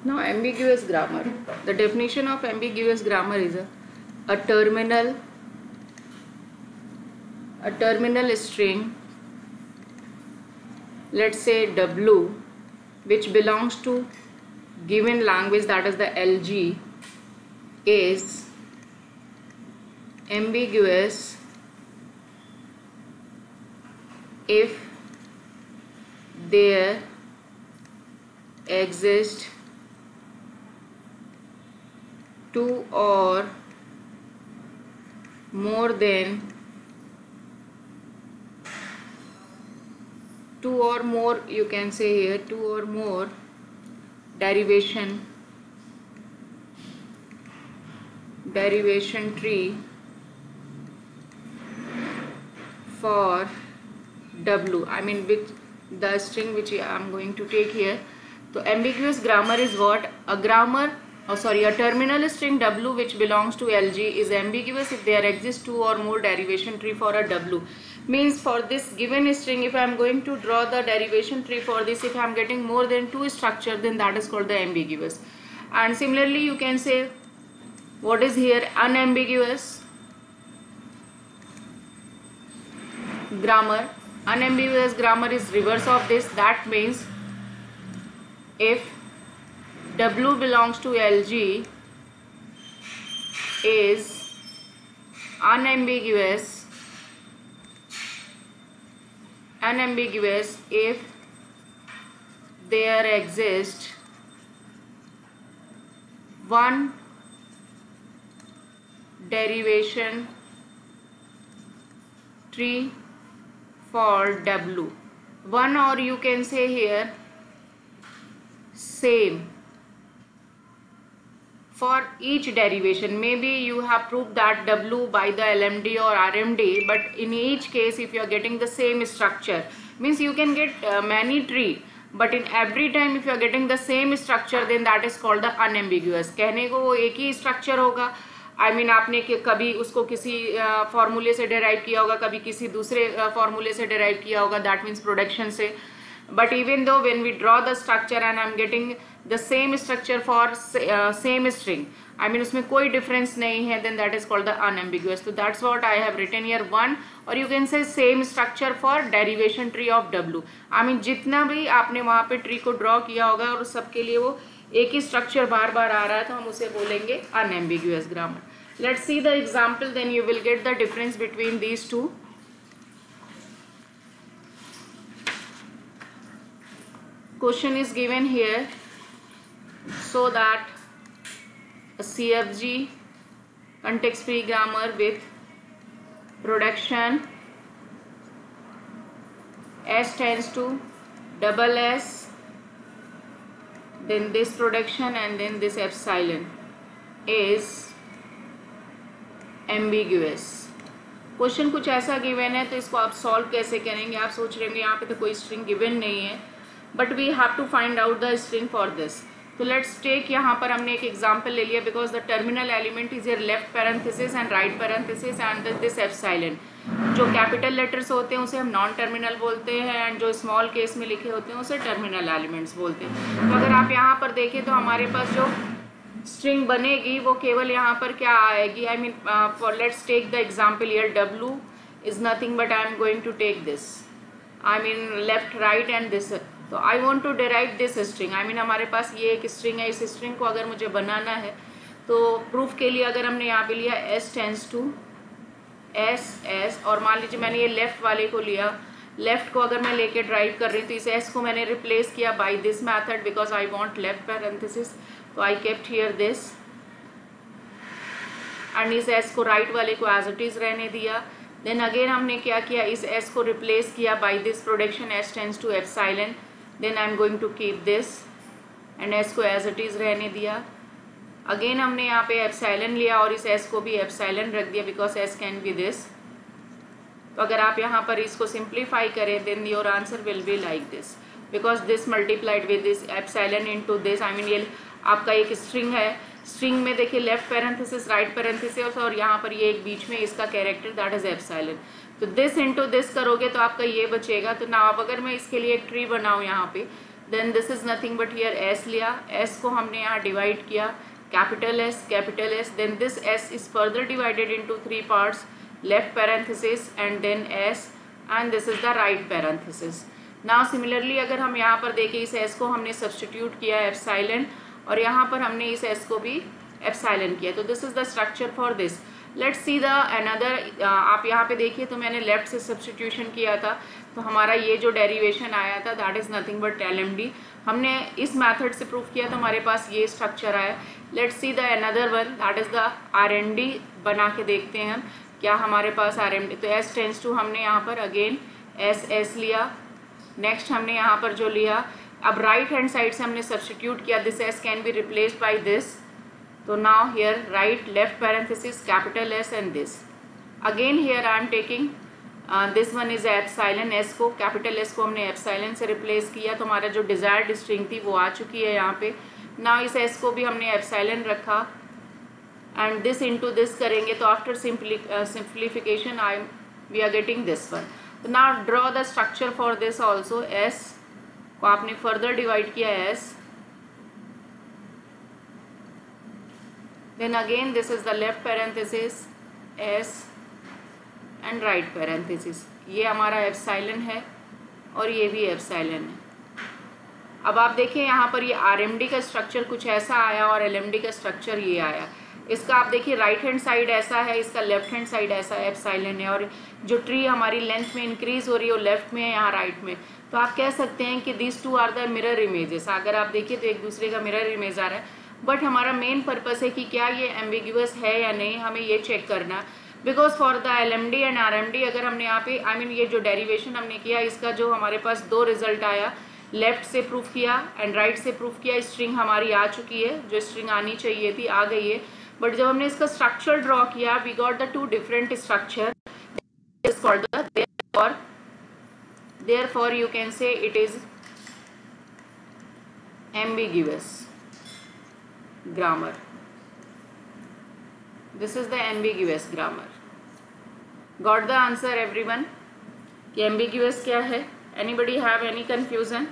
Now ambiguous grammar. The definition of ambiguous grammar is a terminal string, let's say W, which belongs to given language, that is the LG, is ambiguous if there exist two or more, you can say here, two or more derivation tree for W, I mean which the string which I am going to take here. So ambiguous grammar is what? A terminal string W which belongs to LG is ambiguous if there exists two or more derivation tree for a W. Means for this given string, if I am going to draw the derivation tree for this, if I am getting more than two structure, then that is called the ambiguous. And similarly you can say what is here? Unambiguous grammar. Unambiguous grammar is reverse of this. That means if W belongs to LG is unambiguous if there exists one derivation tree for W. One, or you can say here same for each derivation. Maybe you have proved that W by the LMD or RMD, but in each case if you are getting the same structure, means you can get many tree, but in every time if you are getting the same structure, then that is called the unambiguous. कहने को वो एक ही structure होगा, I mean आपने कभी उसको किसी फॉर्मूले से डेराइव किया होगा, कभी किसी दूसरे फॉर्मूले से डेराइव किया होगा, that means प्रोडक्शन से. But even though when we draw the structure and I'm getting the same structure for same string, I mean उसमें कोई difference नहीं है, then that is called the unambiguous. So that's what I have written here, one, or you can say same structure for derivation tree of W. I mean जितना भी आपने वहाँ पे tree को draw किया होगा और सबके लिए वो एक ही structure बार बार आ रहा है, तो हम उसे बोलेंगे unambiguous grammar. Let's see the example, then you will get the difference between these two. Question is given here, so that a CFG context free grammar with production S tends to double S, then this production and then this epsilon is ambiguous. Question कुछ ऐसा given है, तो इसको आप solve कैसे करेंगे? आप सोच रहे होंगे यहाँ पे तो कोई स्ट्रिंग गिवन नहीं है, but we have to find out the string for this. तो लेट्स टेक, यहाँ पर हमने एक एग्जांपल ले लिया, because the terminal element is your left parenthesis and right parenthesis and this epsilon. जो कैपिटल लेटर्स होते हैं उसे हम नॉन टर्मिनल बोलते हैं, एंड जो स्मॉल केस में लिखे होते हैं उसे टर्मिनल एलिमेंट्स बोलते हैं. तो अगर आप यहाँ पर देखें तो हमारे पास जो स्ट्रिंग बनेगी वो केवल यहाँ पर क्या आएगी? I mean for let's take the example here, W is nothing but I am going to take this, I mean left right and this. तो I want to derive this string, I mean हमारे पास ये एक string है, इस string को अगर मुझे बनाना है तो प्रूफ के लिए अगर हमने यहाँ पे लिया S टेंस टू S, और मान लीजिए मैंने ये लेफ्ट वाले को लिया, लेफ्ट को अगर मैं लेके ड्राइव कर रही हूँ तो इस S को मैंने रिप्लेस किया by this method because I want left parenthesis, तो I kept here this, and इस S को राइट वाले को एज इट इज रहने दिया. देन अगेन हमने क्या किया, इस S को रिप्लेस किया by this production S tends to epsilon, then I am going to keep this and S को एज इट इज रहने दिया. अगेन हमने यहाँ पे एप्सिलॉन लिया और इस S को भी एप्सिलॉन रख दिया because S can be this. तो अगर आप यहाँ पर इसको सिंप्लीफाई करें then your answer will be like this, because this multiplied with this epsilon into this. I mean ये आपका एक स्ट्रिंग है, स्ट्रिंग में देखिए लेफ्ट पैरेंथेसिस राइट पैरेंथेसिस और यहाँ पर ये एक बीच में इसका कैरेक्टर दैट इज एप्सिलॉन. तो दिस इनटू दिस करोगे तो आपका ये बचेगा. तो ना अब अगर मैं इसके लिए एक ट्री बनाऊँ यहाँ पे, then this is nothing but here S लिया, एस को हमने यहाँ डिवाइड किया, capital S, then this S is further divided into 3 parts, left parenthesis and then S, and this is the right parenthesis. Now similarly अगर हम यहाँ पर देखें, इस एस को हमने सब्सटीट्यूट किया एप्सिलॉन और यहाँ पर हमने इस एस को भी एप्सिलॉन किया. तो this is the structure for this. Let's see the another. आप यहाँ पे देखिए तो मैंने लेफ्ट से सब्सटीट्यूशन किया था, तो हमारा ये जो डेरिवेशन आया था that is nothing but LMD. हमने इस मेथड से प्रूफ किया तो हमारे पास ये स्ट्रक्चर आया. Let's see the another one that is the RMD. बना के देखते हैं हम क्या हमारे पास RMD. तो S टेंस टू हमने यहाँ पर अगेन S लिया. नेक्स्ट हमने यहाँ पर जो लिया, अब राइट हैंड साइड से हमने सब्सटीट्यूट किया, this S can be replaced by this. So now here right left parenthesis capital S and this. Again here I am taking this one is epsilon. S को capital S को हमने epsilon से replace किया तो हमारा जो desired string थी वो आ चुकी है यहाँ पे. Now इस S को भी हमने epsilon रखा and this into this करेंगे तो after simplification we are getting this one. So now draw the structure for this also. S को आपने further divide किया S. Then again this is the left parenthesis S and right parenthesis. ये हमारा epsilon है और ये भी epsilon है. अब आप देखें यहाँ पर ये RMD का स्ट्रक्चर कुछ ऐसा आया और LMD का स्ट्रक्चर ये आया. इसका आप देखिए राइट हैंड साइड ऐसा है, इसका लेफ्ट हैंड साइड ऐसा एप्सिलॉन है और जो ट्री हमारी लेंथ में इंक्रीज हो रही है वो लेफ्ट में है, यहाँ राइट में. तो आप कह सकते हैं कि this two are the mirror images. अगर आप देखिए तो एक दूसरे का मिरर इमेज आ रहा है. बट हमारा मेन पर्पस है कि क्या ये एम्बिग्यूअस है या नहीं, हमें ये चेक करना. Because for the LMD and RMD अगर हमने यहाँ पे ये जो डेरिवेशन हमने किया इसका जो हमारे पास 2 रिजल्ट आया, लेफ्ट से प्रूफ किया एंड राइट से प्रूफ किया, स्ट्रिंग हमारी आ चुकी है, जो स्ट्रिंग आनी चाहिए थी आ गई है. बट जब हमने इसका स्ट्रक्चर ड्रॉ किया we got the 2 different structure. therefore you can say it is ambiguous grammar. This is the ambiguous grammar. Got the answer everyone? कि ambiguous क्या है? Anybody have any confusion?